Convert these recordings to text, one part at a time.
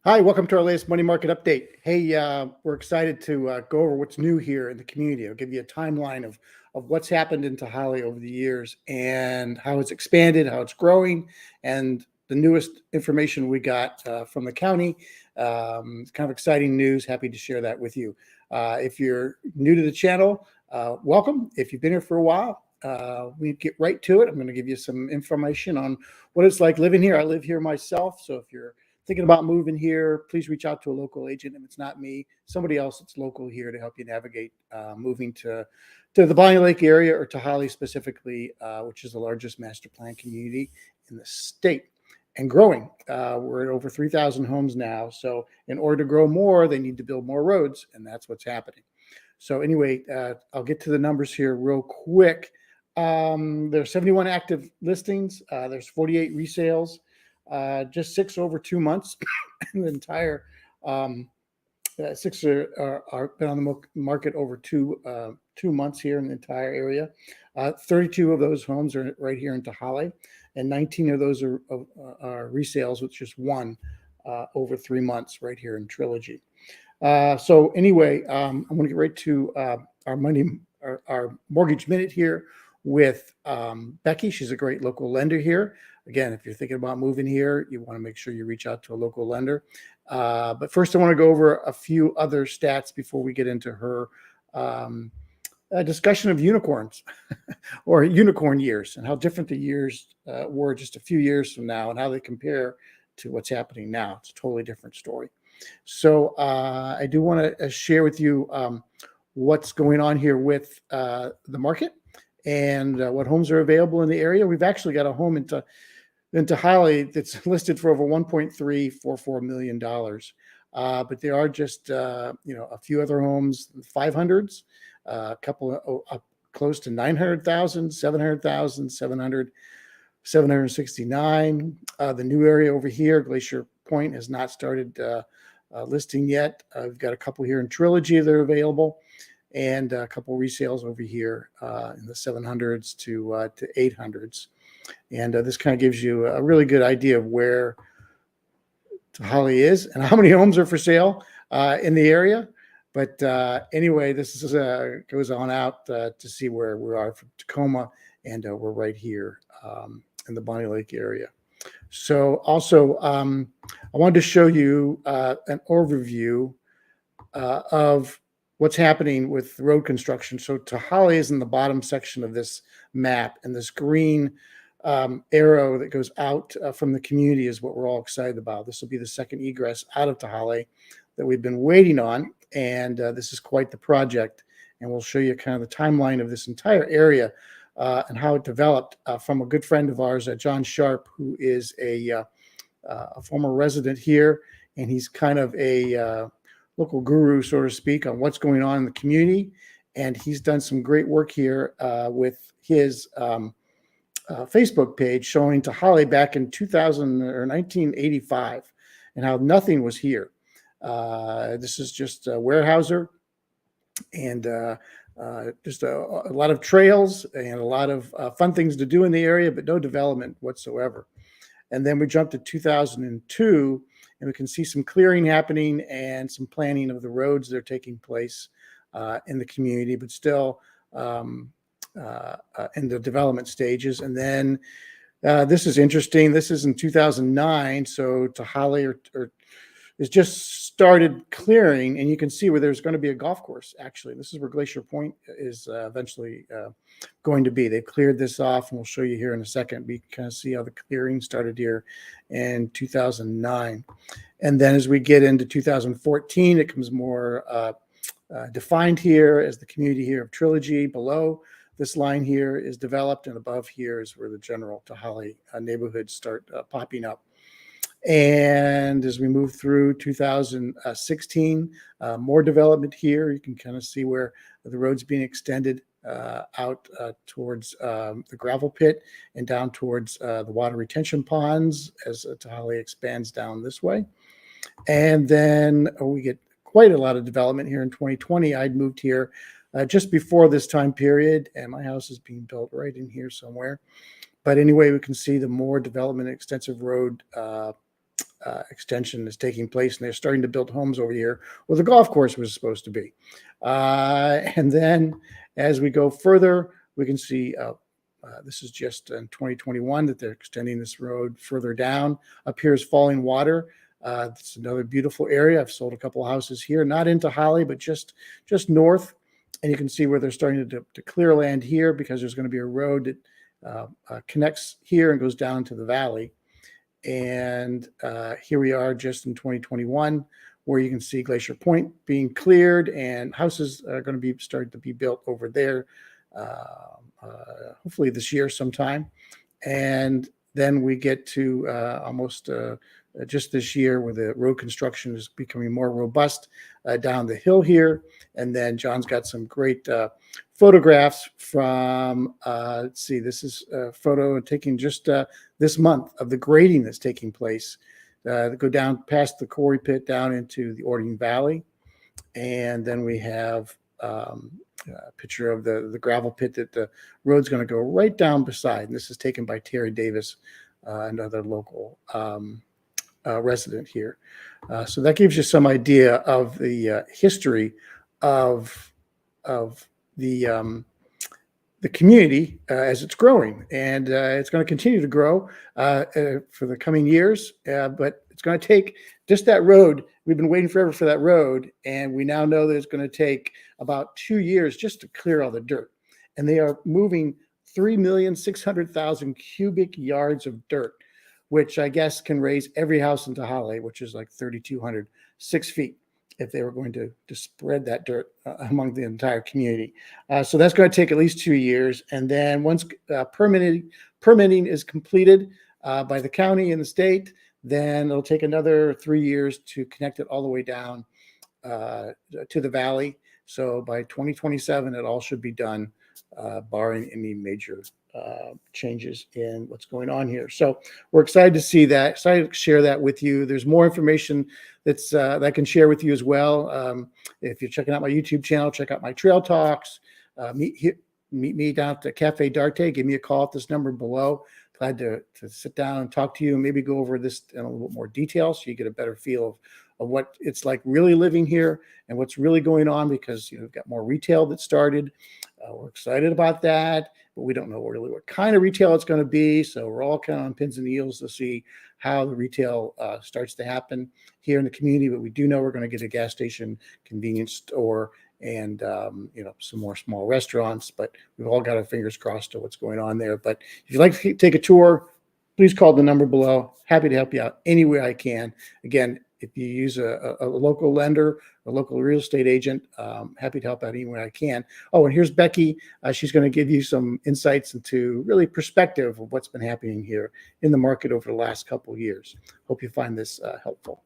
Hi, welcome to our latest money market update. Hey, we're excited to go over what's new here in the community. I'll give you a timeline of what's happened in Tehaleh over the years and how it's expanded, how it's growing, and the newest information we got from the county. It's kind of exciting news. Happy to share that with you. If you're new to the channel, welcome. If you've been here for a while, we get right to it. I'm going to give you some information on what it's like living here. I live here myself, so if you're thinking about moving here, please reach out to a local agent. If it's not me, somebody else that's local here to help you navigate moving to the Bonney Lake area, or Tehaleh specifically, which is the largest master plan community in the state and growing. We're at over 3,000 homes now. So in order to grow more, they need to build more roads, and that's what's happening. So anyway, I'll get to the numbers here real quick. There's 71 active listings. There's 48 resales. Just 6 over 2 months. And the entire 6 are been on the market over 2 months here in the entire area. 32 of those homes are right here in Tehaleh, and 19 of those are resales, with just 1 over 3 months right here in Trilogy. So anyway, I'm going to get right to our mortgage minute here with Becky. She's a great local lender here. Again, if you're thinking about moving here, you want to make sure you reach out to a local lender. But first, I want to go over a few other stats before we get into her discussion of unicorns or unicorn years, and how different the years were just a few years from now, and how they compare to what's happening now. It's a totally different story. So I do want to share with you what's going on here with the market and what homes are available in the area. We've actually got a home in Tehaleh that's listed for over $1.344 million. But there are just a few other homes, 500s, a couple of close to 900,000, 700,000, 769. The new area over here, Glacier Point, has not started listing yet. We've got a couple here in Trilogy that are available, and a couple resales over here in the 700s to 800s. And this kind of gives you a really good idea of where Tehaleh is and how many homes are for sale in the area. But anyway, this is goes on out to see where we are from Tacoma, and we're right here in the Bonney Lake area. So also, I wanted to show you an overview of what's happening with road construction. So Tehaleh is in the bottom section of this map, and this green arrow that goes out from the community is what we're all excited about. This will be the second egress out of Tehaleh that we've been waiting on, and this is quite the project. And we'll show you kind of the timeline of this entire area and how it developed from a good friend of ours, John Sharp, who is a former resident here, and he's kind of a local guru, so to speak, on what's going on in the community. And he's done some great work here with his Facebook page showing Tehaleh back in 2000 or 1985 and how nothing was here. This is just a Weyerhaeuser, and just a lot of trails and a lot of fun things to do in the area, but no development whatsoever. And then we jumped to 2002, and we can see some clearing happening and some planning of the roads that are taking place in the community, but still in the development stages. And then this is interesting. This is in 2009, so Tehaleh is just started clearing, and you can see where there's going to be a golf course. Actually, this is where Glacier Point is eventually going to be. They cleared this off, and we'll show you here in a second. We can kind of see how the clearing started here in 2009. And then as we get into 2014, it becomes more defined here as the community here of Trilogy. Below this line here is developed, and above here is where the general Tehaleh neighborhoods start popping up. And as we move through 2016, more development here. You can kind of see where the road's being extended out towards the gravel pit and down towards the water retention ponds as Tehaleh expands down this way. And then we get quite a lot of development here in 2020. I'd moved here just before this time period, and my house is being built right in here somewhere. But anyway, we can see the more development, extensive road extension is taking place, and they're starting to build homes over here where the golf course was supposed to be. And then as we go further, we can see this is just in 2021 that they're extending this road further down. Up here is Falling Water. It's another beautiful area. I've sold a couple of houses here, not in Tehaleh, but just north. And you can see where they're starting to clear land here, because there's going to be a road that connects here and goes down to the valley. And here we are just in 2021, where you can see Glacier Point being cleared, and houses are going to be starting to be built over there, hopefully this year sometime. And then we get to almost just this year, where the road construction is becoming more robust down the hill here. And then John's got some great photographs from, let's see, this is a photo taken just this month of the grading that's taking place. Go down past the quarry pit down into the Ording Valley. And then we have a picture of the gravel pit that the road's going to go right down beside. And this is taken by Terry Davis, another local resident here. So that gives you some idea of the history of the community as it's growing, and it's going to continue to grow for the coming years. But it's going to take just that road. We've been waiting forever for that road, and we now know that it's going to take about 2 years just to clear all the dirt. And they are moving 3,600,000 cubic yards of dirt, which I guess can raise every house in Tehaleh, which is like 3,200, 6 feet, if they were going to spread that dirt among the entire community. So that's going to take at least 2 years. And then once permitting is completed by the county and the state, then it'll take another 3 years to connect it all the way down to the valley. So by 2027, it all should be done, barring any major changes in what's going on here. So we're excited to see that, excited to share that with you. There's more information that's that I can share with you as well. If you're checking out my YouTube channel, check out my trail talks. Meet me down at the Cafe d'Arte. Give me a call at this number below. Glad to sit down and talk to you and maybe go over this in a little bit more detail, so you get a better feel of what it's like really living here and what's really going on, because we've got more retail that started. We're excited about that, but we don't know really what kind of retail it's going to be. So we're all kind of on pins and needles to see how the retail starts to happen here in the community. But we do know we're going to get a gas station, convenience store, and some more small restaurants. But we've all got our fingers crossed to what's going on there. But if you'd like to take a tour, please call the number below. Happy to help you out any way I can. Again, if you use a local lender, a local real estate agent, happy to help out any way I can. Oh, and here's Becky. She's going to give you some insights into really perspective of what's been happening here in the market over the last couple of years. Hope you find this helpful.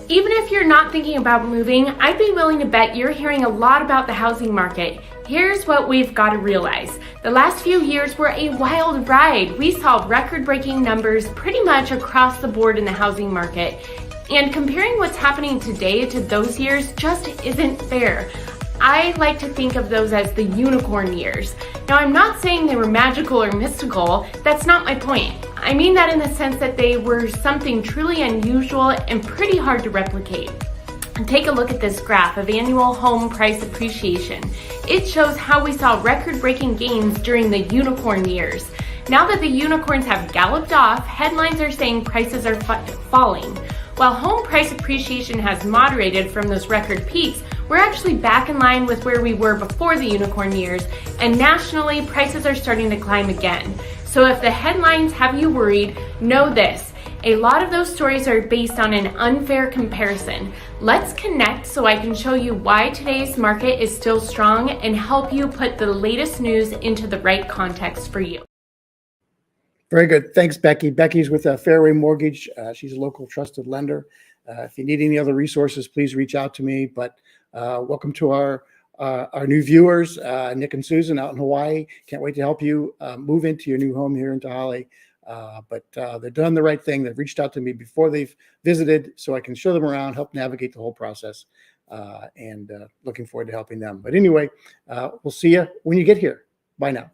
Even if you're not thinking about moving, I'd be willing to bet you're hearing a lot about the housing market. Here's what we've got to realize. The last few years were a wild ride. We saw record-breaking numbers pretty much across the board in the housing market. And comparing what's happening today to those years just isn't fair. I like to think of those as the unicorn years. Now, I'm not saying they were magical or mystical. That's not my point. I mean that in the sense that they were something truly unusual and pretty hard to replicate. Take a look at this graph of annual home price appreciation. It shows how we saw record-breaking gains during the unicorn years. Now that the unicorns have galloped off, headlines are saying prices are falling. While home price appreciation has moderated from those record peaks, we're actually back in line with where we were before the unicorn years, and nationally, prices are starting to climb again. So if the headlines have you worried, know this: a lot of those stories are based on an unfair comparison. Let's connect so I can show you why today's market is still strong and help you put the latest news into the right context for you. Very good. Thanks, Becky. Becky's with Fairway Mortgage. She's a local trusted lender. If you need any other resources, please reach out to me. But welcome to our new viewers, Nick and Susan out in Hawaii. Can't wait to help you move into your new home here in Tehaleh. But they've done the right thing. They've reached out to me before they've visited, so I can show them around, help navigate the whole process, and looking forward to helping them. But anyway, we'll see you when you get here. Bye now.